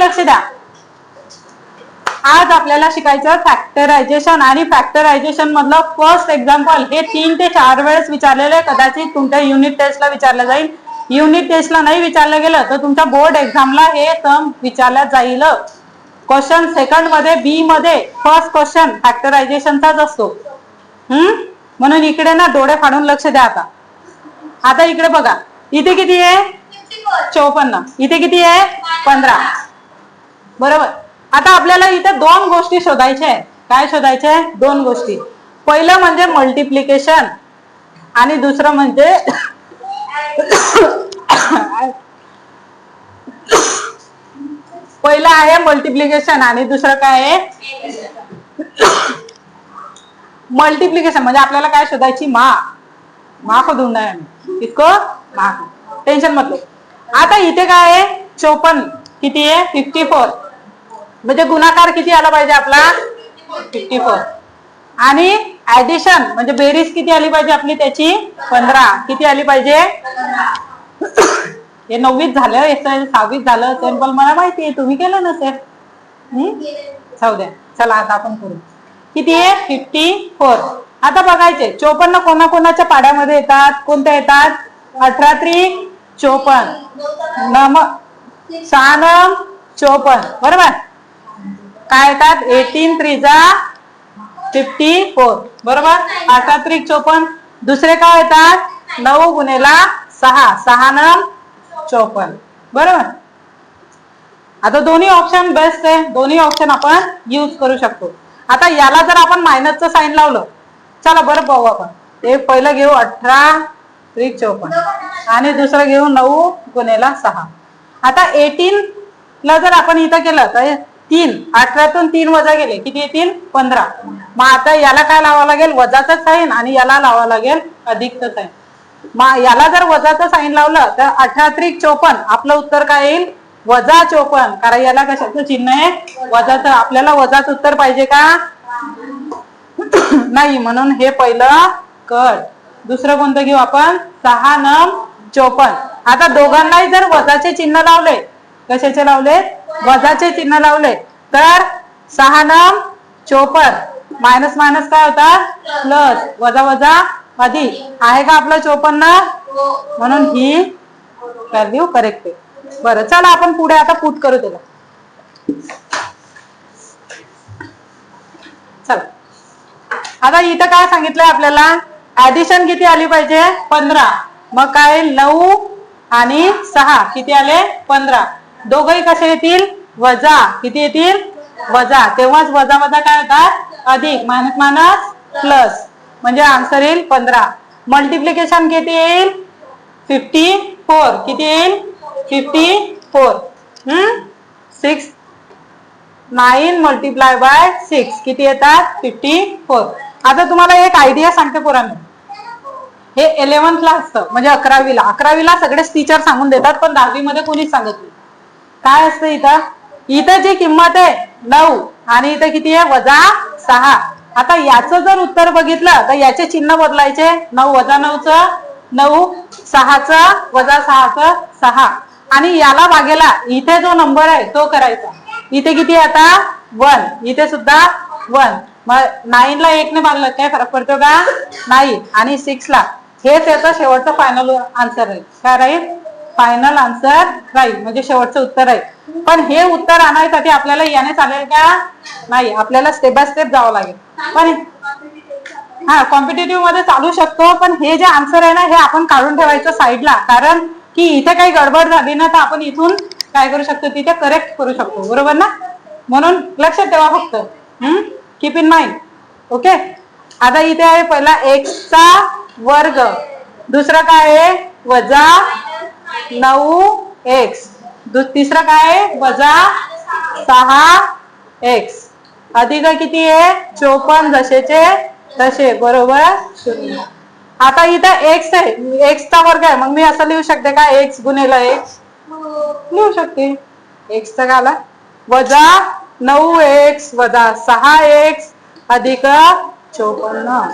लक्ष द्या. आज आपल्याला शिकायचं फॅक्टरायझेशन आणि फॅक्टरायझेशन मधलं फर्स्ट एक्झाम्पल हे 3 ते 4 वेळेस विचारलेले, कदाचित तुमच्या युनिट टेस्टला विचारलं जाईल. युनिट टेस्टला नाही विचारलं गेलं तर तुमच्या बोर्ड एक्झामला हे सम विचारल्या जाईल. क्वेश्चन सेकंड मध्ये बी मध्ये फर्स्ट क्वेश्चन फॅक्टरायझेशनचाच असतो. म्हणून इकडे ना डोळे फाडून लक्ष द्या. आता इकडे बघा, इथे किती आहे 54, इथे किती आहे 15, बरोबर. आता आपल्याला इथे 2 गोष्टी शोधायच्या आहेत. काय शोधायचे आहे? 2 गोष्टी. पहिलं म्हणजे मल्टिप्लिकेशन आणि दुसरं म्हणजे पहिलं आहे मल्टिप्लिकेशन आणि दुसरं काय आहे मल्टिप्लिकेशन. म्हणजे आपल्याला काय शोधायची? मा को ढूंढना है किसको? मा को. टेन्शन मत लो. आता इथे काय आहे 54, किती आहे 54, म्हणजे गुणाकार किती आला पाहिजे आपला 54. आणि ऍडिशन म्हणजे बेरीज किती आली पाहिजे आपली त्याची 15. किती आली पाहिजे? हे 9वीत झालं असेल, 6वीत झालं असेल, पण मला माहिती आहे तुम्ही केलं नसेल. जाऊ द्या, चला आता आपण करू. किती आहे 54. आता बघायचे 54 कोणाकोणाच्या पाड्यामध्ये येतात? कोणत्या येतात? 18 त्रिक 54, 6 नम 54, बरोबर. काय येतात? 18 त्रिजा 54, बरोबर. 18 त्रिक 54. दुसरे काय येतात? 9 गुणेला 6, 6 नम 54, बरोबर. आता दोन्ही ऑप्शन बेस्ट आहे, दोन्ही ऑप्शन आपण यूज करू शकतो. आता याला जर आपण मायनसचं साइन लावलं, चला बरं पाहू आपण. ते पहिलं घेऊ 18 त्रिक 54 आणि दुसरं घेऊ 9 गुणेला 6. आता 18 ला जर आपण इथं केलं तर 3, 18तून 3 वजा गेले किती येतील 15. मग आता याला काय लावावं लागेल? वजाचं साइन आणि याला लावावं लागेल अधिकचं साइन. मग याला जर वजाचं साइन लावलं तर 18 त्रिक 54, आपलं उत्तर काय येईल? वजा 54. कारण याला कशाचं चिन्ह आहे? वजाचं. आपल्याला वजाचं उत्तर पाहिजे का? नाही, म्हणून हे पहिलं कट. दुसरं कोणतं घेऊ आपण? 6 नम 54. आता दोघांनाही जर वजाचे चिन्ह लावले, कशाचे लावले? वजाचे चिन्ह लावले, तर 6 नम 54 मायनस मायनस काय होतात? प्लस. वजा वजा अधिक. आहे का आपलं 54? म्हणून ही व्हॅल्यू करेक्ट आहे. बरं, चला आपण पुढे आता पुट करू त्याला. चला आता इथं काय सांगितलंय आपल्याला? ऍडिशन किती आली पाहिजे? 15. मग काय 9 आणि 6 किती आले? 15. दोघही कसे येतील? वजा. किती येतील? वजा. तेव्हाच वजा वजा काय होतात? अधिक. Minus minus plus. म्हणजे आन्सर येईल 15. मल्टिप्लिकेशन किती येईल? 54. किती येईल? 54. 6 9 मल्टिप्लाय बाय 6 किती येतात? 54. आता तुम्हाला एक आयडिया सांगते पोरांनो. हे 11th ला असतं, म्हणजे 11वीला सगळेच टीचर सांगून देतात, पण 10वी मध्ये कोणीच सांगत नाही. काय असतं इथं? इथं जी किंमत आहे 9 आणि इथं किती आहे? वजा 6. आता याचं जर उत्तर बघितलं तर याचे चिन्ह बदलायचे. 9 वजा 9चं 9, 6चं वजा 6चं 6. आणि याला भागेला इथे जो नंबर आहे तो करायचा. इथे किती आहे आता? 1. इथे सुद्धा 1. मग 9 ला 1 ने भागलं काय फरक पडतो का? नाही. आणि 6 ला. हेच याचं शेवटचं फायनल आन्सर आहे. काय राहील? फायनल आन्सर राहील, म्हणजे शेवटचं उत्तर आहे. पण हे उत्तर आणण्यासाठी आपल्याला याने चालेल का? नाही, आपल्याला स्टेप बाय स्टेप जावं लागेल. पण कॉम्पिटेटिव्ह मध्ये चालू शकतो, पण हे जे आन्सर आहे ना हे आपण काढून ठेवायचं साईडला. कारण की इथे काही गडबड झाली ना तर आपण इथून काय करू शकतो? तिथे करेक्ट करू शकतो, बरोबर ना. म्हणून लक्षात ठेवा फक्त. Keep in mind. ओके. आता इथे आहे पहिला x चा वर्ग, दुसरं काय आहे? वजा 9x. तिसरं काय आहे? वजा 6x. अधिक किती आहे? 54 जसेचे तसे, बरोबर 0. आता इथं x आहे, x चा वर्ग आहे, मग मी असं लिहू शकते का? x गुणिले x लिहू शकते. x चा घाला वजा 9x वजा 6x अधिक 54.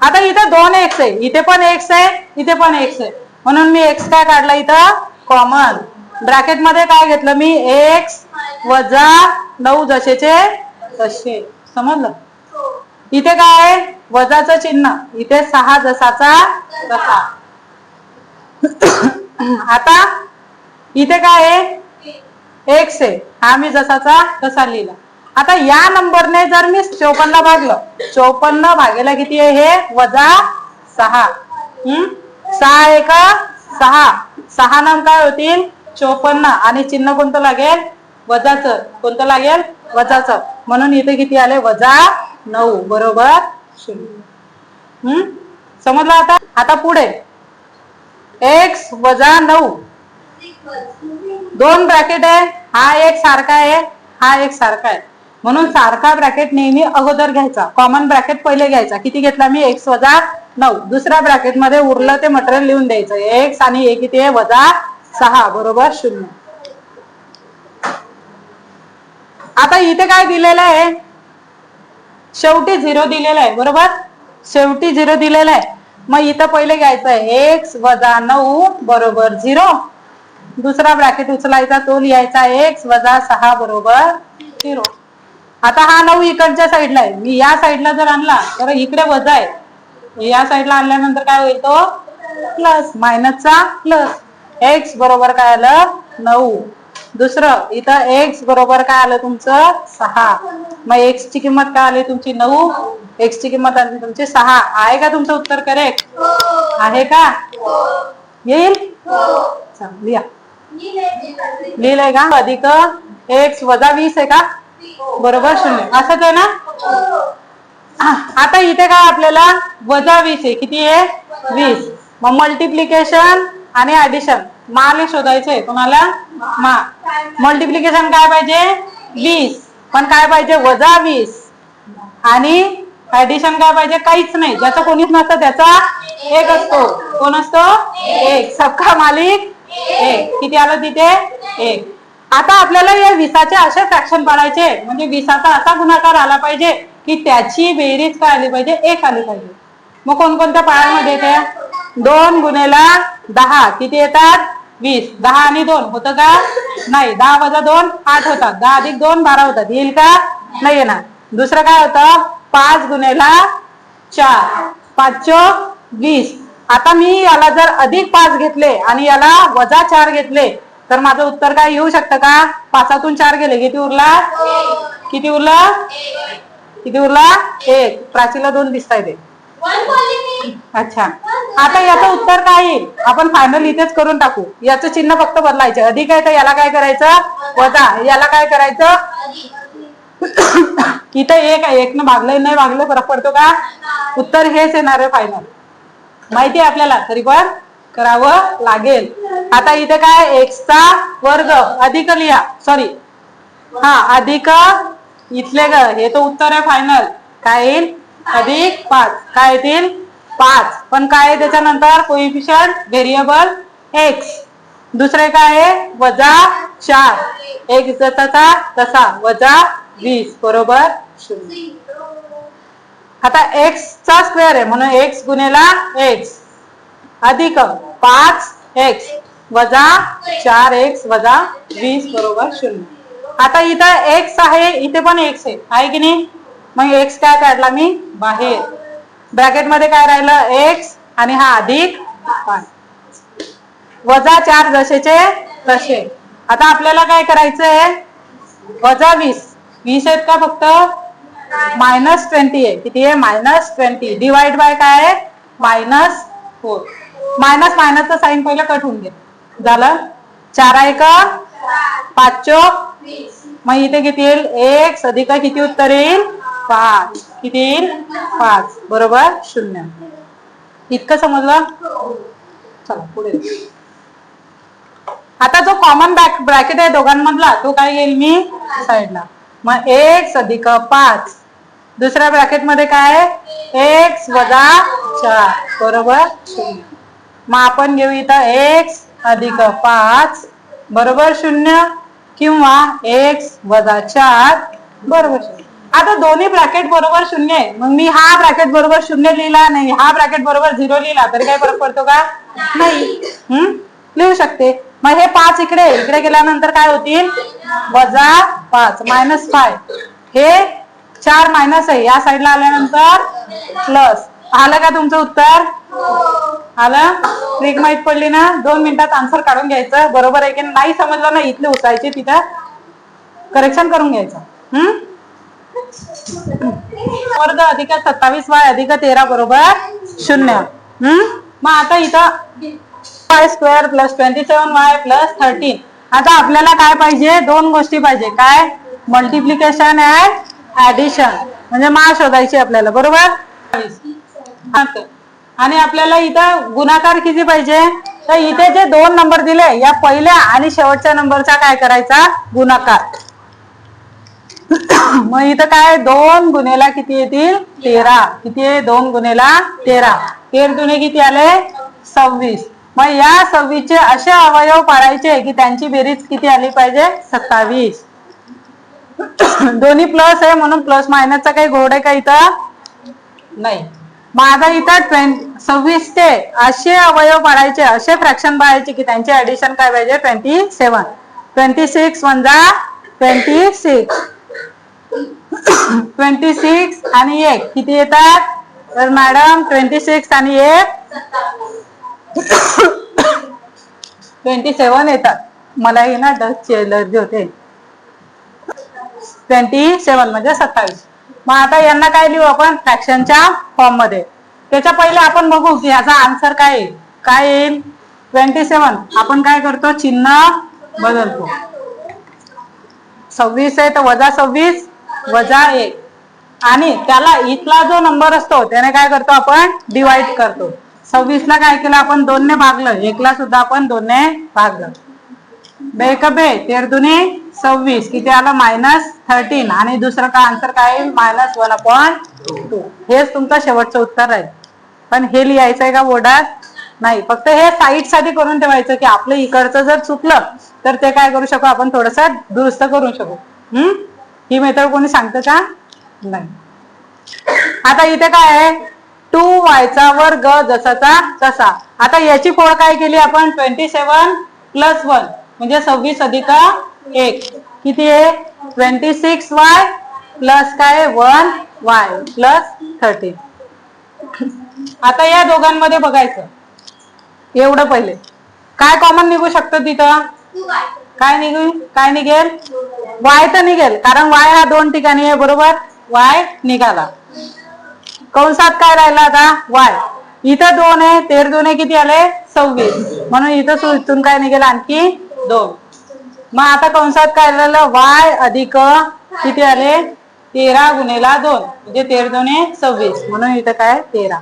आता इथं 2x आहे, इथे पण x आहे, इथे पण x आहे, म्हणून मी x काय काढला इथं? कॉमन. ब्रॅकेट मध्ये काय घेतलं मी x वजा 9 जसेचे तसे. समजलं. इथे काय वजाचं चिन्ह, इथे 6 जसाचा तसा. आता इथे काय आहे x आहे, हा मी जसाचा तसा लिहिला. आता या नंबरने जर मी 54 भागलं, 54 भागेला किती आहे हे वजा 6. 6 एक 6, 6 नंबर काय होतील 54 आणि चिन्ह कोणतं लागेल वजाचं. कोणतं लागेल वजाचं. म्हणून इथे किती आले वजा 9 बरोबर 0. समजलं. आता आता पुढे x वजा 9 दोन ब्रॅकेट आहे, हा एक सारखा आहे, हा एक सारखा आहे. म्हणून सारखा ब्रॅकेट नेहमी अगोदर घ्यायचा, कॉमन ब्रॅकेट पहिले घ्यायचा. किती घेतला मी x वजा 9. दुसऱ्या ब्रॅकेट मध्ये उरलं ते मटेरियल लिहून द्यायचं. x आणि a किती आहे वजा 6 बरोबर 0. आता इथे काय दिलेलं आहे शेवटी 0 दिलेलं आहे बरोबर. शेवटी 0 दिलेलं आहे. मग इथं पहिले घ्यायचं आहे x वजा 9 बरोबर 0. दुसरा ब्रॅकेट उचलायचा, तो लिहायचा x वजा 6 बरोबर 0. आता हा 9 इकडच्या साईडला आहे, मी या साईडला जर आणला तर इकडे वजा आहे, या साईडला आणल्यानंतर काय होईल तो प्लस, मायनसचा प्लस. x बरोबर काय आलं 9. दुसरं इथं x बरोबर काय आलं तुमचं 6. मग x ची किंमत काय आली तुमची 9, x ची किंमत आली तुमची 6. आहे का तुमचं उत्तर करेक्ट आहे का. येईल लिहा. लिहिलंय का. अधिक x वजा 20 आहे का बरोबर 0. असंच आहे ना. आता इथे काय आपल्याला वजा 20 आहे, किती आहे 20. मग मल्टिप्लिकेशन आणि ऍडिशन माल शोधायचंय तुम्हाला. मल्टिप्लिकेशन काय पाहिजे 20, पण काय पाहिजे वजा 20. आणि ऍडिशन काय पाहिजे काहीच नाही, ज्याचं कोणीच नसतं त्याचा एक असतो. कोण असतो एक. सबका मालिक एक. किती आलं तिथे 1. आता आपल्याला या 20चे असे फ्रॅक्शन पाडायचे, म्हणजे 20चा असा गुणाकार आला पाहिजे की त्याची बेरीज काय आली पाहिजे 1 आली पाहिजे. मग कोणकोणत्या पाळ्यामध्ये येते 2 गुणेला 10 किती येतात 20. 10 आणि 2 होतं का नाही. 10 वजा 2 8 होतात. 10 अधिक 2 12 होतात. येईल का नाही येणार. दुसरं काय होतं 5 गुणेला 4 5 20. आता मी याला जर अधिक 5 घेतले आणि याला वजा 4 घेतले तर माझं उत्तर काय येऊ शकतं का. 5तून 4 गेले किती उरला किती उरला किती उरला 1. प्राचीला 2 दिसताय ते. अच्छा. आता याचं उत्तर काय येईल आपण फायनल इथेच करून टाकू. याचं चिन्ह फक्त बदलायचे. अधिक आहे तर याला काय करायचं वजा, याला काय करायचं इथं 1 आहे, 1 न भागलं नाही भागलं फरक पडतो का. उत्तर हेच येणार आहे फायनल. माहिती आहे आपल्याला तरी पण करावं लागेल. आता इथे काय x चा वर्ग अधिक लिहा, सॉरी हा अधिक इथले ग हे तर उत्तर आहे फायनल. काय येईल अधिक 5. काय येतील 5. पण काय आहे त्याच्यानंतर कोइफिशियंट व्हेरिएबल x. दुसरे काय आहे वजा 4. x जसाचा तसा वजा 20 बरोबर 0. आता x चा स्क्वेअर आहे म्हणून x गुणेला x अधिक 5x वजा 4x वजा 20 बरोबर 0. आता इथं x आहे, इथे पण x आहे की नाही. मग x काय काढला मी बाहेर. ब्रॅकेट मध्ये काय राहिलं x आणि हा अधिक 5 वजा 4 जसेचे तसे. आता आपल्याला काय करायचंय वजा 20 आहेत का फक्त -20 आहे. किती आहे -20 डिवाइड बाय काय आहे -4. मायनस मायनसचा साईन पहिलं कट होऊन घे झालं. 4 1 5 मग इथे किती येईल x अधिक किती उत्तर येईल 5. किती येईल 5 बरोबर 0. इतकं समजलं. चला पुढे. आता जो कॉमन ब्रॅकेट आहे दोघांमधला तो काय येईल मी साईडला. मग x अधिक 5. दुसऱ्या ब्रॅकेट मध्ये काय आहे x वजा 4 बरोबर 0. मग आपण घेऊ इथं x अधिक 5 बरोबर 0 किंवा x वजा 4 बरोबर 0. आता दोन्ही ब्रॅकेट बरोबर 0 आहे. मग मी हा ब्रॅकेट बरोबर 0 लिहिला नाही, हा ब्रॅकेट बरोबर 0 लिहिला तरी काय फरक पडतो का नाही. लिहू शकते. मग हे 5 इकडे इकडे गेल्यानंतर काय होतील -5 -5 हे 4 मायनस आहे या साईडला आल्यानंतर प्लस. आलं का तुमचं उत्तर? आलं? ट्रिक माहित पडली ना? 2 मिनिटात आन्सर काढून घ्यायचं. बरोबर आहे की नाही समजलं ना इथले उचायचे तिथं करेक्शन करून घ्यायचं. वर्ग अधिक 27y अधिक 13 बरोबर 0. मग आता इथं y² + 27y + 13. आता आपल्याला काय पाहिजे? 2 गोष्टी पाहिजे. काय? Multiplication and addition. म्हणजे मा शोधायची आपल्याला. बरोबर? आणि आपल्याला इथं गुणाकार किती पाहिजे? तर इथे जे 2 नंबर दिले या पहिल्या आणि शेवटच्या नंबरचा काय करायचा? गुणाकार. मग इथं काय 2 गुणेला किती येतील? 13. किती आहे? 2 गुणेला 13. 13 दुणे किती आले? 26. मग या 26 चे असे अवयव पाडायचे की त्यांची बेरीज किती आली पाहिजे? 27. दोन्ही प्लस आहे म्हणून प्लस मायनसचा काही घोड आहे का इथं? नाही. मग आता इथं 26 चे असे अवयव पाडायचे असे फ्रॅक्शन पाडायचे की त्यांचे ऍडिशन काय पाहिजे? 27. 26 वजा 26. 26 आणि 1 किती येतात? तर मॅडम 26 आणि 1 27 येतात. मला हे ना डस्टची एलर्जी होते. 27 म्हणजे 27. मग आता यांना काय लिहू आपण? फ्रॅक्शनच्या फॉर्म मध्ये. त्याच्या पहिले आपण बघू की याचा आन्सर काय येईल. काय येईल? 27. आपण काय करतो? चिन्ह बदलतो. 26 आहे तर -26 वजा 1 आणि त्याला इथला जो नंबर असतो त्याने काय करतो? आपण डिवाइड करतो. 26 ला काय केलं आपण? 2 ने भागलं. 1 ला सुद्धा आपण 2 ने भागलं. 2 × 2 13 दुणे 26 किती आलं? -13 आणि दुसरं का आन्सर काय येईल? -1/2. हेच तुमचं शेवटचं उत्तर आहे. पण हे लिहायचंय का बोर्डात? नाही. फक्त हे साईड साठी करून ठेवायचं की आपलं इकडचं जर चुकलं तर ते काय करू शकू आपण? थोडंसं दुरुस्त करू शकू. ही मेथड कोणी सांगतं का? नाही. आता इथे काय आहे? 2y² जसाचा तसा. आता याची फोड काय केली आपण? 27 + 1 म्हणजे 26 अधिक 1 किती आहे? 26y प्लस काय? 1y + 13. आता या दोघांमध्ये बघायचं. एवढं पहिले काय कॉमन निघू शकतं तिथं? काय निघेल? y तर निघेल कारण y हा 2 ठिकाणी आहे. बरोबर? y निघाला. कंसात काय राहिला आता? y. इथं 2 आहे. 13 दुणे किती आले? 26 म्हणून इथं इथून काय निघेल? आणखी 2. मग आता कंसात काय राहिलं? y अधिक किती आले? 13 गुणेला 2 म्हणजे 13 दुणे 26 म्हणून इथं काय? 13.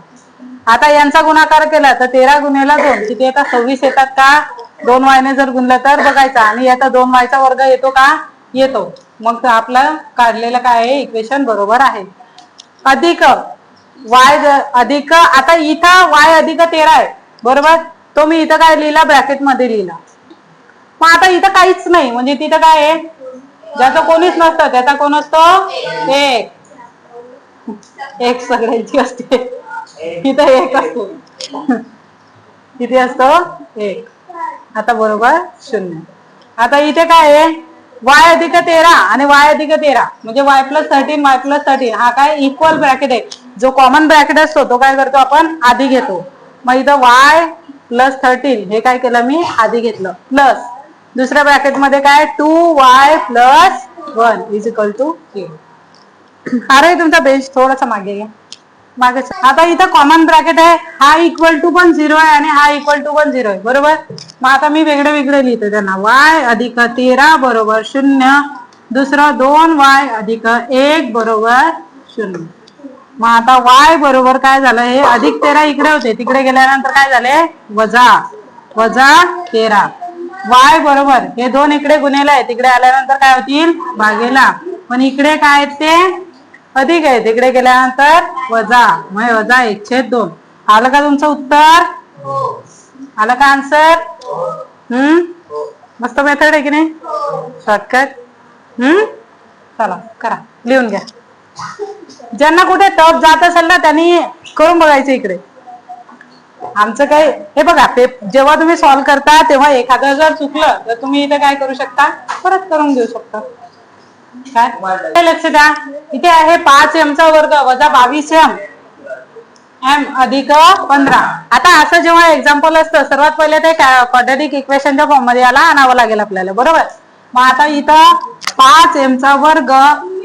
आता यांचा गुणाकार केला तर 13 गुणेला 2 किती येतात? 26 येतात का? 2y ने जर गुणलं तर बघायचं आणि याचा 2y² येतो का? येतो. मग आपलं काढलेलं काय आहे? इक्वेशन बरोबर आहे. अधिक y अधिक आता इथं y अधिक 13 आहे. बरोबर? तो मी इथं काय लिहिला? ब्रॅकेट मध्ये लिहिला. मग आता इथं काहीच नाही म्हणजे तिथं काय आहे? ज्याचं कोणीच नसतं त्याचा कोण असतो? 1. 1 सगळ्यांची असते. इथं 1 असतो. किती असतो? 1. आता बरोबर 0. आता इथे काय आहे? y अधिक 13 आणि y अधिक 13 म्हणजे y + 13 y + 13 हा काय? इक्वल ब्रॅकेट आहे. जो कॉमन ब्रॅकेट असतो तो काय करतो आपण? आधी घेतो. मग इथं y + 13 हे काय केलं मी? आधी घेतलं. प्लस दुसऱ्या ब्रॅकेट मध्ये काय? 2y + 1 = 0. अरे तुमचा बेंच थोडासा मागे घ्या. मागे. आता इथं कॉमन ब्रॅकेट आहे. हा = पण 0 आहे आणि हा = पण 0 आहे. बरोबर? मग आता मी वेगळे लिहितो त्यांना. y अधिक 13 बरोबर 0. दुसरं 2y अधिक 1 बरोबर 0. मग आता y बरोबर काय झालं? हे अधिक 13 इकडे होते. तिकडे गेल्यानंतर काय झाले? वजा 13. y बरोबर हे 2 इकडे गुणेला आहे. तिकडे आल्यानंतर काय होतील? भागेला. पण इकडे काय ते? अधिक आहे. तिकडे गेल्यानंतर वजा. मग वजा 1/2. आलं का तुमचं उत्तर? आलं का आन्सर? मस्त मेथड आहे की नाही? शॉर्टकट. चला करा. लिहून घ्या. ज्यांना कुठे टफ जात असेल ना त्यांनी करून बघायचं इकडे. आमचं काय हे बघा, जेव्हा तुम्ही सॉल्व्ह करता तेव्हा एखादं जर चुकलं तर तुम्ही इथे काय करू शकता, परत करून घेऊ शकता. काय लक्ष द्या, इथे आहे 5m चा वर्ग वजा 22m m अधिक 15. आता असं जेव्हा एक्झाम्पल असतं सर्वात पहिले ते क्वाड्रॅटिक इक्वेशनच्या फॉर्म मध्ये याला आणावं लागेल आपल्याला, बरोबर. मग आता इथं 5m चा वर्ग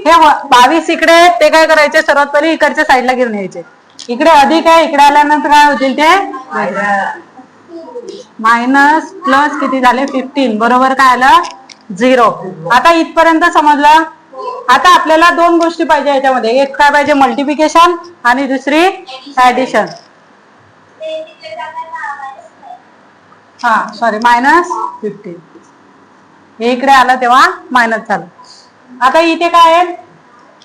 हे 22 इकडे, ते काय करायचे सर्वात पहिले इकडच्या साईडला घेऊन यायचे. इकडे अधिक आहे, इकडे आल्यानंतर काय होतील ते मायनस प्लस किती झाले 15, बरोबर काय आलं 0. आता इथपर्यंत समजलं. आता आपल्याला दोन गोष्टी पाहिजे याच्यामध्ये, एक काय पाहिजे मल्टिप्लिकेशन आणि दुसरी ऍडिशन. हा सॉरी -15 हे इकडे आलं तेव्हा मायनस झालं. आता इथे काय आहे,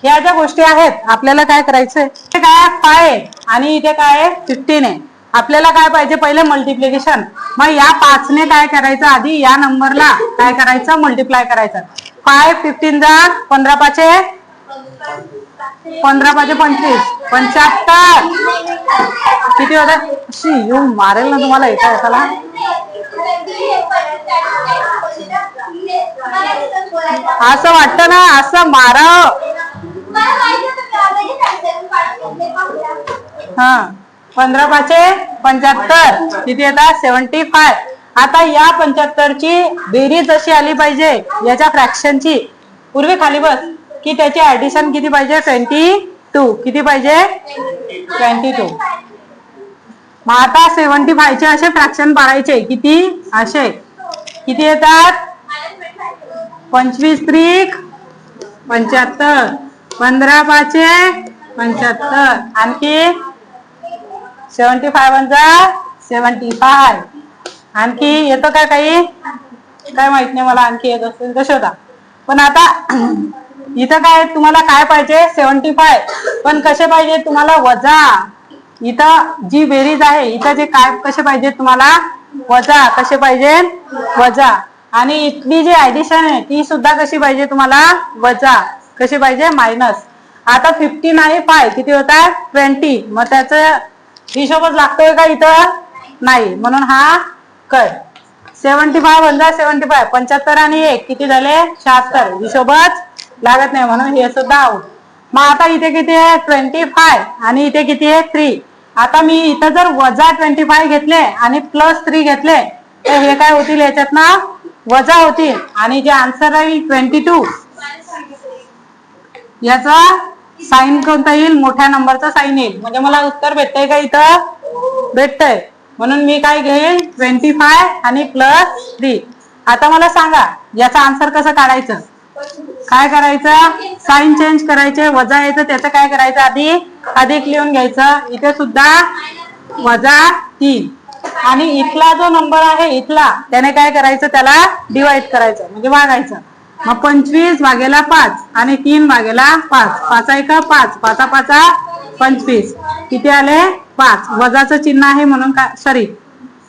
ह्या ज्या गोष्टी आहेत आपल्याला काय करायचंय, इथे काय 5 आहे आणि इथे काय आहे 15 आहे. आपल्याला काय पाहिजे पहिले मल्टिप्लिकेशन. मग या 5 ने काय करायचं, आधी या नंबरला काय करायचं मल्टिप्लाय करायचं. 5 15 जा 15 पाचे 25 75 किती होतात. येऊ मारेल ना तुम्हाला एका एकाला. असं वाटतं ना असं माराव. हा 15 पाचे 75 किती येतात 75. आता या 75 ची बेरीज अशी आली पाहिजे याच्या फ्रॅक्शनची, पूर्वी खाली बस, की त्याची ऍडिशन किती पाहिजे 22. किती पाहिजे 22. मग आता 75 चे असे फ्रॅक्शन पाडायचे, किती असे किती येतात 25 त्रिक 75 15 पाचे 75 आणखी 75 वजा 75 आणखी येतं का काही, काय माहित नाही मला, आणखी येत असेल तर शोधा. पण आता इथं काय तुम्हाला काय पाहिजे 75, पण कसे पाहिजे तुम्हाला वजा. इथं जी बेरीज आहे इथं जे काय कसे पाहिजे तुम्हाला वजा, कसे पाहिजे वजा. आणि इथली जी ऍडिशन आहे ती सुद्धा कशी पाहिजे तुम्हाला वजा, कशी पाहिजे मायनस. आता 15 आहे 5 किती होतात 20. मग त्याचं हिशोबच लागतोय का इथं नाही, म्हणून हा कळ. 75 वजा 75 75 आणि 1 किती झाले 76, हिशोबच लागत नाही म्हणून हे सुद्धा आउट. मग आता इथे किती आहे 25 आणि इथे किती आहे 3. आता मी इथं जर वजा 25 घेतले आणि प्लस 3 घेतले तर हे काय होतील याच्यात ना वजा होतील, आणि जे आन्सर राहील 22 याचा साइन कोणता येईल मोठ्या नंबरचा साइन येईल. म्हणजे मला उत्तर भेटतंय का इथं भेटतंय, म्हणून मी काय घेईल 25 आणि प्लस 3. आता मला सांगा याचा आन्सर कसं काढायचं, काय करायचं साइन चेंज करायचे, वजा यायचं त्याचं काय करायचं आधी अधिक लिहून घ्यायचं. इथे सुद्धा वजा 3 आणि इथला जो नंबर आहे इथला त्याने काय करायचं त्याला डिवाइड करायचं म्हणजे भागायचं. मग 25 भागेला 5 आणि 3 भागेला 5 5 1 5 5 5 25 किती आले 5. वजाचं चिन्ह आहे म्हणून काय सॉरी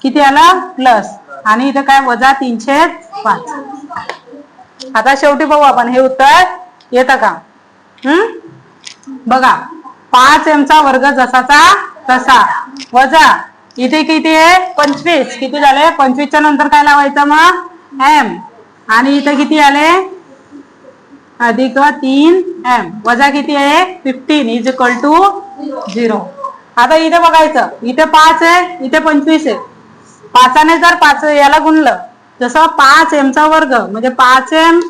किती आलं प्लस, आणि इथं काय वजा 305. आता शेवटी बघू आपण हे उत्तर येतं का. बघा 5m चा वर्ग जसाचा तसा वजा इथे किती आहे 25 किती झाले 25 च्या नंतर काय लावायचं मग m, आणि इथे किती आले अधिक 3m वजा किती आहे 15 इज इक्वल टू 0. आता इथे बघायचं इथे 5 आहे इथे 25 आहे. 5 ने जर 5 याला गुणलं जसं 5m चा वर्ग म्हणजे 5m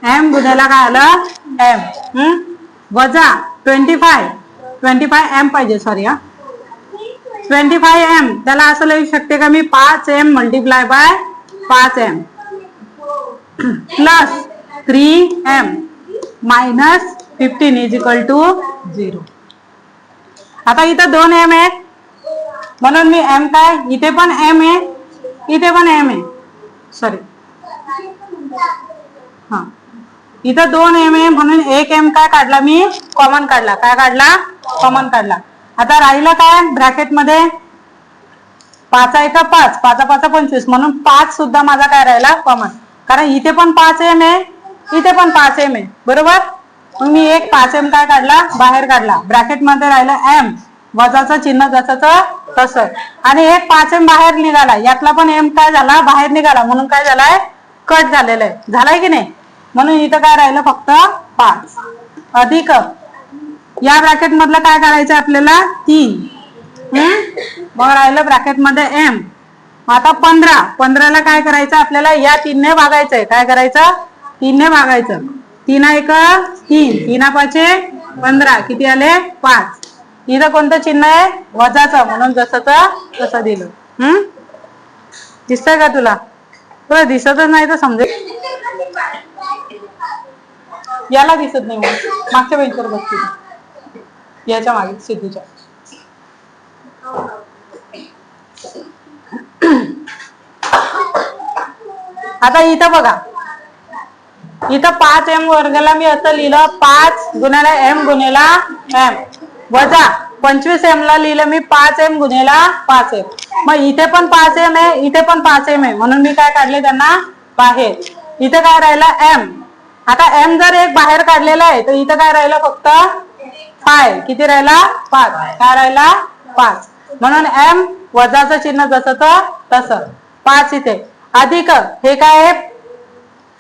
m गुणायला काय आलं m वजा 25m पाहिजे सॉरी 25m त्याला असं लिहू शकते का मी 5m multiply by 5m plus 3m minus 15 is equal to 0. आता इथं 2m आहे म्हणून मी m काय इथे पण m आहे इथे पण m आहे सॉरी हा इथं 2m आहे म्हणून 1m काय काढला मी कॉमन काढला. काय काढला कॉमन काढला. आता राहिलं काय ब्रॅकेट मध्ये 5 1 5 5 5 25 म्हणून 5 सुद्धा माझा काय राहिला कॉमन, कारण इथे पण 5m आहे इथे पण 5m आहे बरोबर. मग मी एक 5m काय काढला बाहेर काढला. ब्रॅकेट मध्ये राहिलं m वजाचं चिन्ह जसं तसं. आणि एक 5m बाहेर निघाला, यातला पण m काय झाला बाहेर निघाला, म्हणून काय झालाय कट झालेलं आहे, झालाय की नाही. म्हणून इथं काय राहिलं फक्त 5 अधिक या ब्रॅकेट मधलं काय करायचं आपल्याला 3. मग राहिलं ब्रॅकेट मध्ये m. आता 15 ला काय करायचं आपल्याला या 3 ने भागायचंय. काय करायचं 3 ने भागायचं. 3 1 3 3 5 15 किती आले 5. इथं कोणतं चिन्ह आहे वजाचं, म्हणून जसं तसं दिलं. दिसतंय का तुला. तुला दिसतच नाही तर समजेल. याला दिसत नाही मग मागच्या बेंचवर बसते, याच्या मागे सिद्धूच्या. आता इथं बघा, इथं 5m वर्गाला मी असं लिहिलं 5 गुणिले m गुणिला m वजा 25m ला लिहिलं मी 5m गुणिला 5m. मग इथे पण 5m आहे, इथे पण 5m आहे, म्हणून मी काय काढले त्यांना बाहेर. इथे काय राहिलं m. आता m जर एक बाहेर काढलेला आहे तर इथं काय राहिलं फक्त 5. किती राहिला 5. काय राहिला 5. म्हणून m वजाचं चिन्ह जसं तसं 5 इथे अधिक हे काय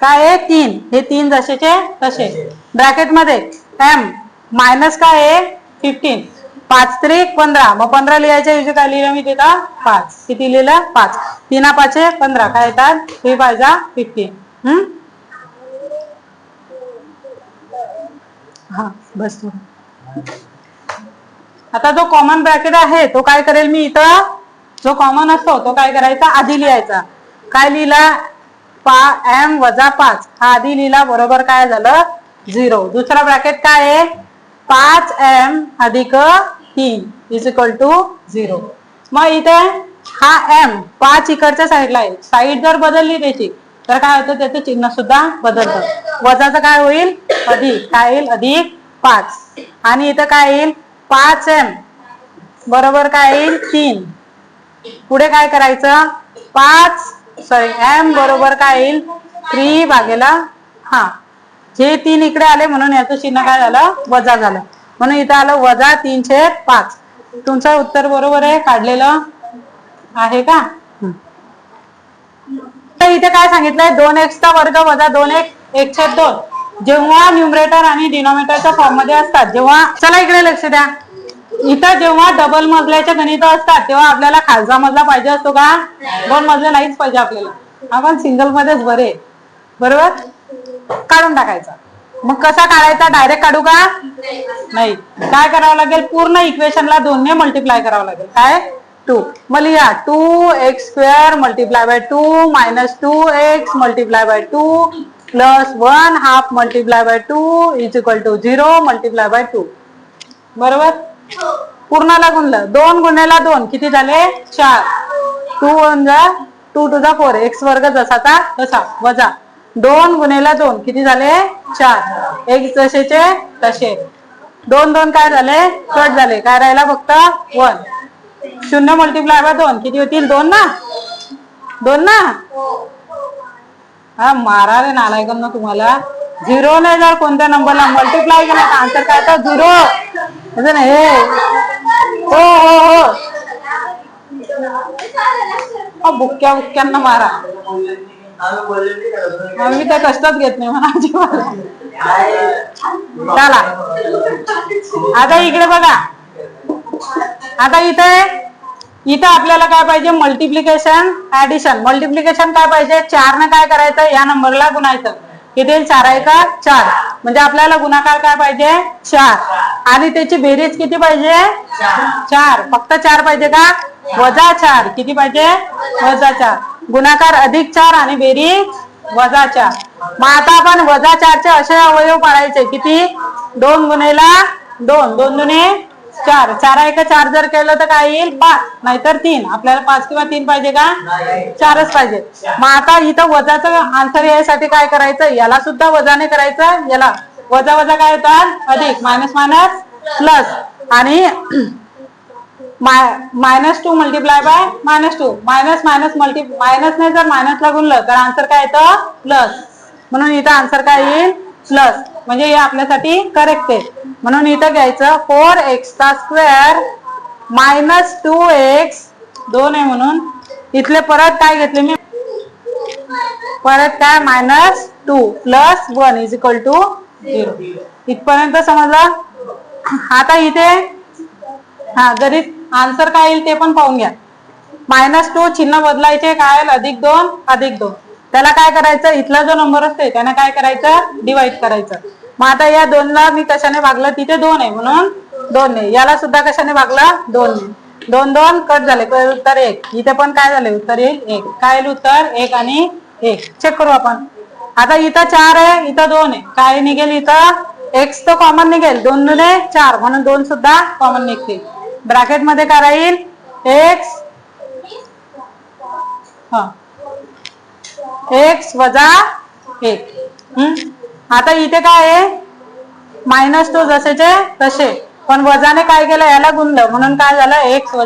आहे 3. हे 3 जसेचे तसे. ब्रॅकेट मध्ये m मायनस काय आहे 15. 5 3 15. मग 15 लिहायच्या ऐवजी काय लिहिलं मी तिथं 5. किती लिहिलं 5. 3 5 15 काय येतात 3 5 15. हा बस. आता जो कॉमन ब्रॅकेट आहे तो काय करेल मी इथं, जो कॉमन असतो तो काय करायचा आधी लिहायचा. काय लिहिला m वजा 5 हा आधी लिहिला, बरोबर काय झालं 0. दुसरा ब्रॅकेट काय आहे 5m अधिक 3 इज इक्वल टू 0. मग इथे हा m 5 इकडच्या साईडला आहे, साईड जर बदलली त्याची तर काय होतं त्याचं चिन्ह सुद्धा बदलतं. वजाचं काय होईल अधिक, काय येईल अधिक 5. आणि इथं काय येईल 5m बरोबर काय येईल 3. पुढे काय करायचं m बरोबर काय येईल 3 भागेला हा जे 3 इकडे आले म्हणून याचं चिन्ह काय झालं वजा झालं, म्हणून इथं आलं वजा 3/5. तुमचं उत्तर बरोबर आहे, काढलेलं आहे का. तर इथे काय सांगितलंय 2x चा वर्ग वजा 2x 1/2 जेव्हा न्यूमरेटर आणि डिनॉमिनेटरच्या फॉर्म मध्ये असतात. जेव्हा चला इकडे लक्ष द्या, इथं जेव्हा डबल मजल्याच्या गणित असतात तेव्हा आपल्याला खालचा मजला पाहिजे असतो का, 2 मजले नाहीच पाहिजे आपल्याला, आपण सिंगल मध्येच बरे. बरोबर काढून टाकायचा. मग कसा काढायचा डायरेक्ट काढू का नाही, काय करावं लागेल पूर्ण इक्वेशनला 2 ने मल्टिप्लाय करावं लागेल. काय 2. मग लिहा 2x² multiply by 2 minus 2x multiply by 2 plus 1/2 multiply by 2 is equal to 0 multiply by 2. बरोबर पूर्णाला गुणलं 2 गुणिला 2 किती झाले 4. 2 2 टू द 4 x वर्ग जसाचा तसा वजा 2 गुणिला 2 किती झाले 4. x जसेचे तसे 2 2 काय झाले कट झाले, काय राहिला फक्त 1. 0 मल्टिप्लाय बाय 2 किती होतील 2 ना 2 ना. हा मारा रे नालायकांना तुम्हाला. 0 ने जर कोणत्या नंबरला मल्टिप्लाय केला तर आन्सर काय तर 0. हे हो हो हो बुक्क्यांना मारा. मी तर कष्टच घेत नाही म्हणा. चला आता इकडे बघा, आता इथे आपल्याला काय पाहिजे मल्टिप्लिकेशन ऍडिशन. मल्टिप्लिकेशन काय पाहिजे 4 ने काय करायचं या नंबरला गुणायचं. किती 4 आहे का 4, म्हणजे आपल्याला गुणाकार काय पाहिजे 4 आणि त्याची बेरीज किती पाहिजे 4. फक्त 4 पाहिजे का वजा 4 किती पाहिजे वजा 4. गुणाकार अधिक 4 आणि बेरीज वजा 4. मग आता आपण वजा 4 चे असे अवयव पाडायचे किती 2 गुणिला 2 2 दुने 4 4 1 4 जर केलं तर काय येईल 5 नाहीतर 3. आपल्याला 5 किंवा 3 पाहिजे का 4च पाहिजे. मग आता इथं वजाचं आन्सर यासाठी काय करायचं याला सुद्धा वजाने करायचं, याला वजा वजा काय होतात अधिक मायनस मायनस प्लस आणि -2 multiply by -2 minus minus minus ने जर मायनसला गुणलं तर आन्सर काय येतं प्लस, म्हणून इथं आन्सर काय येईल प्लस, म्हणजे हे आपल्यासाठी करेक्ट आहे. म्हणून इथं घ्यायचं 4x² -2x 2 आहे म्हणून इथले परत काय घेतले मी, परत काय -2 + 1 = 0. इथपर्यंत समजलं. आता इथे जरी आन्सर काय येईल ते पण पाहून घ्या. -2 चिन्ह बदलायचे, काय येईल +2 त्याला काय करायचं, इथला जो नंबर असते त्याने काय करायचं, डिवाइड करायचं. मग आता या 2 ला मी कशाने भागलं, तिथे 2 आहे म्हणून 2 ने, याला सुद्धा कशाने भागलं, 2 ने. 2 2 कट झाले, उत्तर 1. इथे पण काय झाले, उत्तर येईल 1. काय येईल उत्तर, 1 आणि 1. चेक करू आपण. आता इथं 4 आहे, इथं 2 आहे, काय निघेल इथं, x तो कॉमन निघेल, 2 दुने 4 म्हणून 2 सुद्धा कॉमन निघते. ब्रॅकेट मध्ये काय राहील, x x - 1. आता इथे काय आहे, -2 जसेचे तसे, पण वजाने काय केलं, याला गुणलं म्हणून काय झालं, x -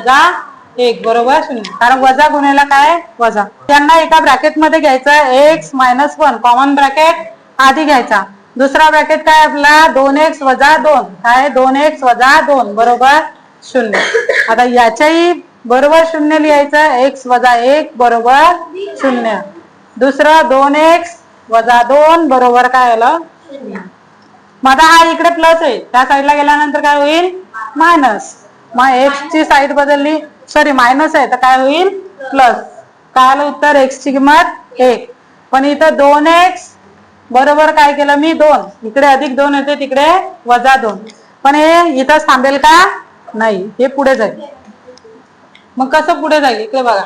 1 बरोबर 0. कारण वजा गुणेला काय, वजा. त्यांना एका ब्रॅकेट मध्ये घ्यायचं, x - 1 कॉमन ब्रॅकेट आधी घ्यायचा. दुसरा ब्रॅकेट काय आपला, 2x - 2 काय, 2x - 2 बरोबर 0. आता याच्याही बरोबर 0 लिहायचं, x - 1 बरोबर 0. दुसरं 2x - 2 बरोबर काय आलं, मग आता हा इकडे प्लस आहे, त्या साईडला गेल्यानंतर काय होईल, मायनस. मग x ची साईड बदलली, सॉरी मायनस आहे तर काय होईल, प्लस. काय आलं उत्तर, x ची किंमत 1. पण इथं 2x बरोबर काय केलं मी, 2. इकडे +2 येते, तिकडे -2. पण हे इथं थांबेल का, नाही, हे पुढे जाईल. मग कसं पुढे जाईल, इकडे बघा,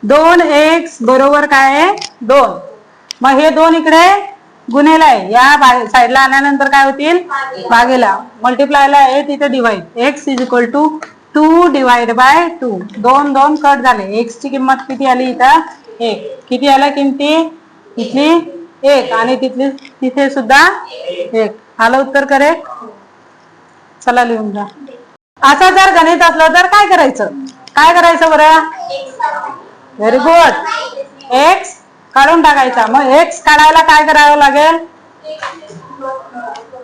2x बरोबर काय आहे, 2. मग हे 2 इकडे गुणेला आहे, या साईडला आल्यानंतर काय होतील, भागेला. मल्टिप्लायला आहे तिथे डिवाइड, x = 2 / 2. 2 2 कट झाले, x ची किंमत किती आली इथं, 1. किती आल्या किमती, इथली 1 आणि तिथे सुद्धा 1. आलं उत्तर करेक्ट. चला लिहून घ्या. असं जर गणित असलं तर काय करायचं बरं, व्हेरी गुड, x काढून टाकायचा. मग x काढायला काय करावं लागेल,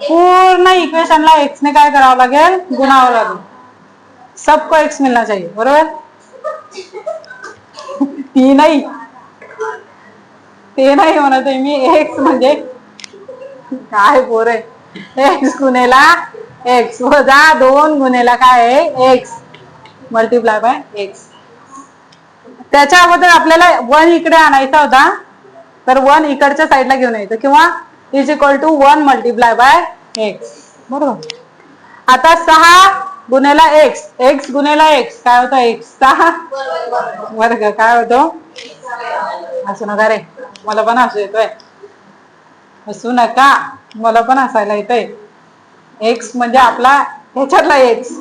पूर्ण इक्वेशनला x ने काय करावं लागेल, गुणावं लागेल. सबको x मिलना चाहिए, बरोबर. ते नाही म्हणत आहे मी, x म्हणजे काय पोरे, x गुणेला x - 2 गुणेला काय आहे, x × x. त्याच्या अगोदर आपल्याला 1 इकडे आणायचा होता, तर 1 इकडच्या साईडला घेऊन यायचं, किंवा = 1 × x बरोबर. आता 6 गुणेला x गुणेला x काय होतं, x चा वर्ग काय होतो, हसू नका रे, मला पण हसू येतोय, हसू नका, मला पण हसायला येतंय. x म्हणजे आपला ह्याच्यातला x,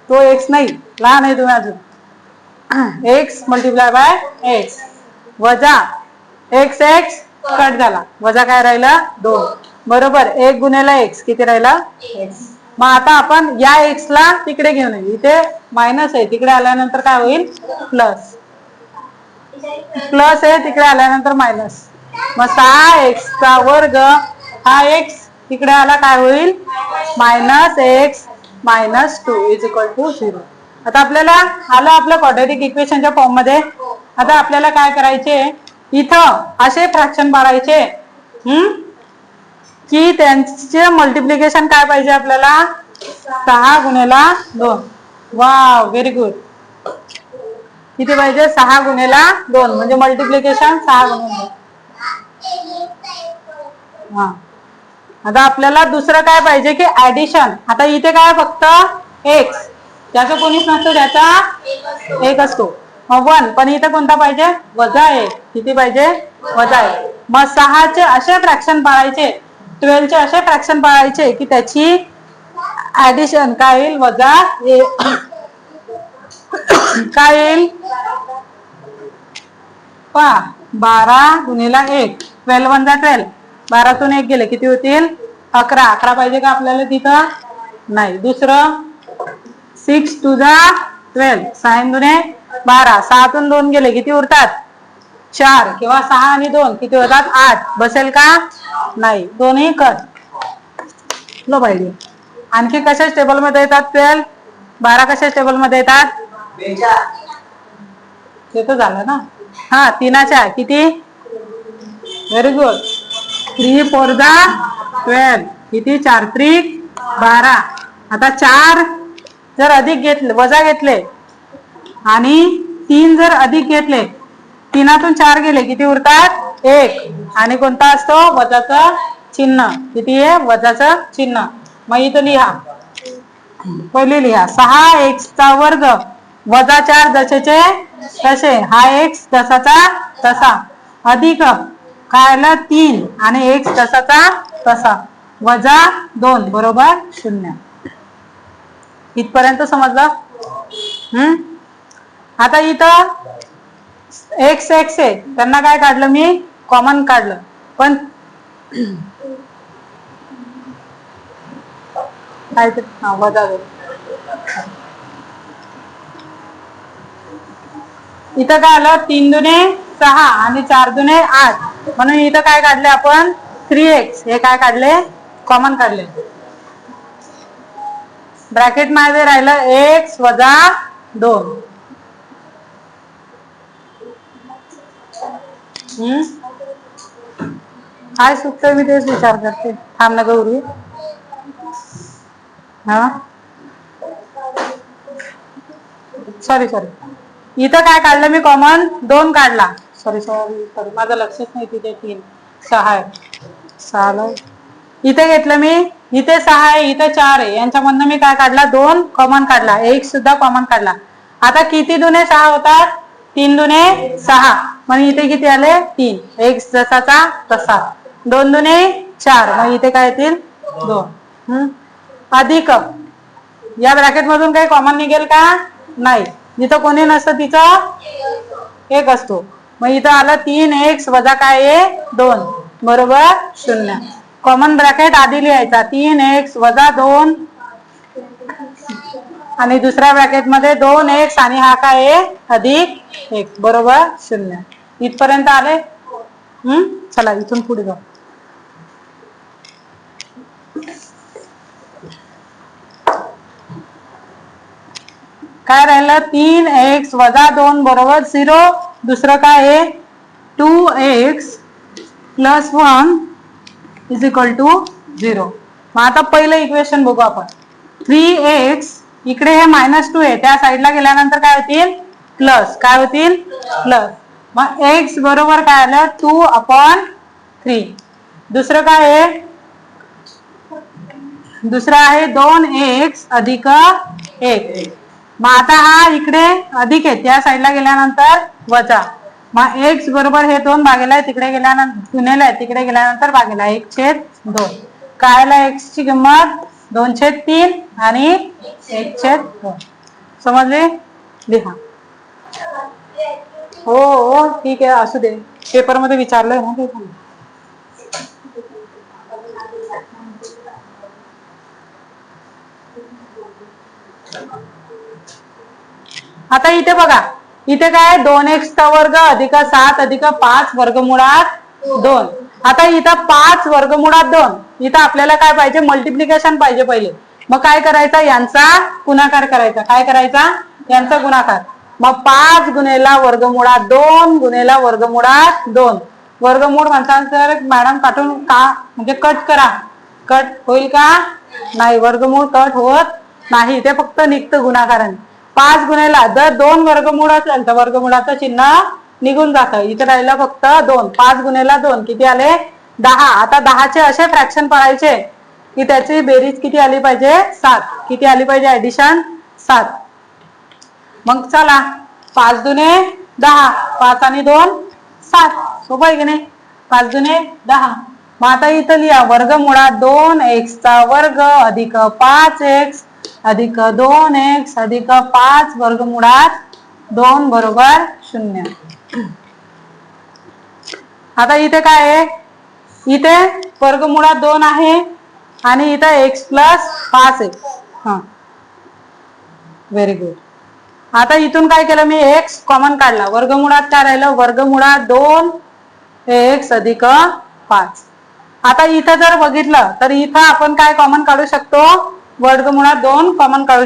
तो x नाही, लहान आहे तुम्ही अजून. x × x वजा x कट झाला, वजा काय राहिला, 2 बरोबर. 1 गुणेला x किती राहिला, x. मग आता आपण या x ला तिकडे घेऊन येऊ, इथे मायनस आहे, तिकडे आल्यानंतर काय होईल, प्लस. प्लस आहे, तिकडे आल्यानंतर मायनस. मग 6x² हा x तिकडे आला, काय होईल, -x - 2 = 0. आता आपल्याला आलं आपलं क्वाड्रॅटिक इक्वेशनच्या फॉर्म मध्ये. आता आपल्याला काय करायचे, इथं असे फ्रॅक्शन पाडायचे की त्यांचे मल्टिप्लिकेशन काय पाहिजे आपल्याला, 6 गुणेला 2. Wow, very good. किती पाहिजे, 6 गुणेला 2 म्हणजे मल्टिप्लिकेशन 6 गुणेला 2. आता आपल्याला दुसरं काय पाहिजे की ऍडिशन. आता इथे काय फक्त x, त्याचं कोणीच नसतं, त्याचा 1 असतो. मग 1, पण इथे कोणता पाहिजे, -1. किती पाहिजे, -1. मग 6 चे असे फ्रॅक्शन पाळायचे, 12 चे असे फ्रॅक्शन पाळायचे की त्याची ऍडिशन काय येईल, -1 काय येईल, 12 गुणिला 1, 12 × 1 12. 12तून 1 गेले, किती होतील, 11. 11 पाहिजे का आपल्याला तिथं, नाही. दुसरं 6 × 2 = 12, 6 दुने 12. 6तून 2 गेले, किती उरतात, 4, किंवा 6 आणि 2 किती होतात, 8. बसेल का, नाही, दोन्ही कट लो पाहिजे. आणखी कशाच टेबल मध्ये येतात 12, 12 कशा टेबल मध्ये येतात? ते तर झालं ना. हा, 3 किती? Very good. 3 4 12. किती? 4 3 12. आता 4 जर अधिक घेतले, वजा घेतले आणि 3 जर अधिक घेतले, 3तून 4 गेले, किती उरतात? 1. आणि कोणता असतो? वजाचं चिन्ह. किती आहे? वजाचं चिन्ह. मग इथं लिहा, पहिले लिहा 6x चा वर्ग वजा 4 जसेचे तसे. हा x तसाचा तसा अधिक काय आलं? 3 आणि x तसाचा तसा वजा 2 बरोबर 0. इथपर्यंत समजलं? आता इथं x x आहे, त्यांना काय काढलं मी? कॉमन काढलं. पण काय ते वजा 2. इथं काय आलं? 3 दुने 6 आणि 4 दुने 8. म्हणून इथं काय काढले आपण? 3x. हे काय काढले? कॉमन काढले. ब्रॅकेट मध्ये राहिलं x वजा 2. काय सुचतंय मी तेच विचार करते. थांब ना गौरी. हा, सॉरी इथं काय काढलं मी? कॉमन 2 काढला. सॉरी माझं लक्षच नाही. तिथे 3 6 आहे. 6 इथे घेतलं मी. इथे 6 आहे, इथे 4 आहे. यांच्यामधनं मी काय काढला? 2 कॉमन काढला. 1 सुद्धा कॉमन काढला. आता किती दुने 6 होतात? 3 दुने 6. मग इथे किती आले? 3. x जसाचा तसा. 2 दुने 4. मग इथे काय येतील? 2. अधिक या ब्रॅकेट मधून काही कॉमन निघेल का? नाही. जिथं कोणी नसतं तिथं 1 असतो. मग इथं आलं 3x वजा काय आहे? 2 बरोबर 0. कॉमन ब्रॅकेट आधी लिहायचा. 3x वजा 2 आणि दुसऱ्या ब्रॅकेट मध्ये 2x आणि हा काय आहे? अधिक 1 बरोबर 0. इथपर्यंत आले? चला इथून पुढे जाऊ. काय राहिलं? 3x वजा 2 बरोबर 0. दुसरं काय आहे? 2x plus 1 is equal to 0. मग आता पहिलं इक्वेशन बघू आपण. 3x इकडे हे -2 आहे, त्या साईडला गेल्यानंतर काय होतील? प्लस. काय होतील? प्लस. मग x बरोबर काय आलं? 2/3. दुसरं काय आहे? दुसरं आहे 2x अधिक 1. मग आता हा इकडे अधिक आहे, त्या साईडला गेल्यानंतर वजा. मग x बरोबर हे 2 भागेला आहे, तिकडे गेल्यानंतर गुणेला आहे, तिकडे गेल्यानंतर भागेला 1/2. काय आला x ची किंमत? 2/3 आणि 1/2. समजले? लिहा. हो ठीक आहे, असू दे. पेपर मध्ये विचारलंय ना ते. आता इथे बघा, इथे काय? 2x चा वर्ग अधिक 7 अधिक 5 वर्गमुळात 2. आता इथं 5 वर्गमुळात 2. इथं आपल्याला काय पाहिजे? मल्टिप्लिकेशन पाहिजे पहिले. मग काय करायचा? यांचा गुणाकार करायचा. काय करायचा? यांचा गुणाकार. मग 5 गुणेला वर्गमुळात 2 गुणेला वर्गमुळात 2. वर्गमूळ म्हणताना मॅडम काटून का म्हणजे कट करा. कट होईल का? नाही, वर्गमूळ कट होत नाही, ते फक्त निघतं गुणाकाराने. 5 गुणेला जर 2 वर्गमूळ असेल तर वर्गमुळाचं चिन्ह निघून जातं. इथे राहिलं फक्त 2. 5 गुणेला 2 किती आले? 10. आता 10चे असे फ्रॅक्शन पडायचे की त्याची बेरीज किती आली पाहिजे? 7. किती आली पाहिजे? ऍडिशन 7. मग चला, 5 दुने 10. 5 आणि 2 7. सोपं आहे की नाही? 5 दुने 10. मग आता इथं लिहा वर्गमुळात 2x चा वर्ग अधिक 5x अधिक 2x अधिक 5 वर्गमुळात 2 बरोबर 0. आता इथे काय आहे? इथे वर्गमुळात 2 आहे आणि इथं x प्लस 5 आहे. हा, व्हेरी गुड. आता इथून काय केलं मी? x कॉमन काढला. वर्गमुळात काय राहिलं? वर्गमुळात 2x अधिक 5. आता इथं जर बघितलं तर इथं आपण काय कॉमन काढू शकतो? वर्गमुळात 2 कॉमन काढू शकतो.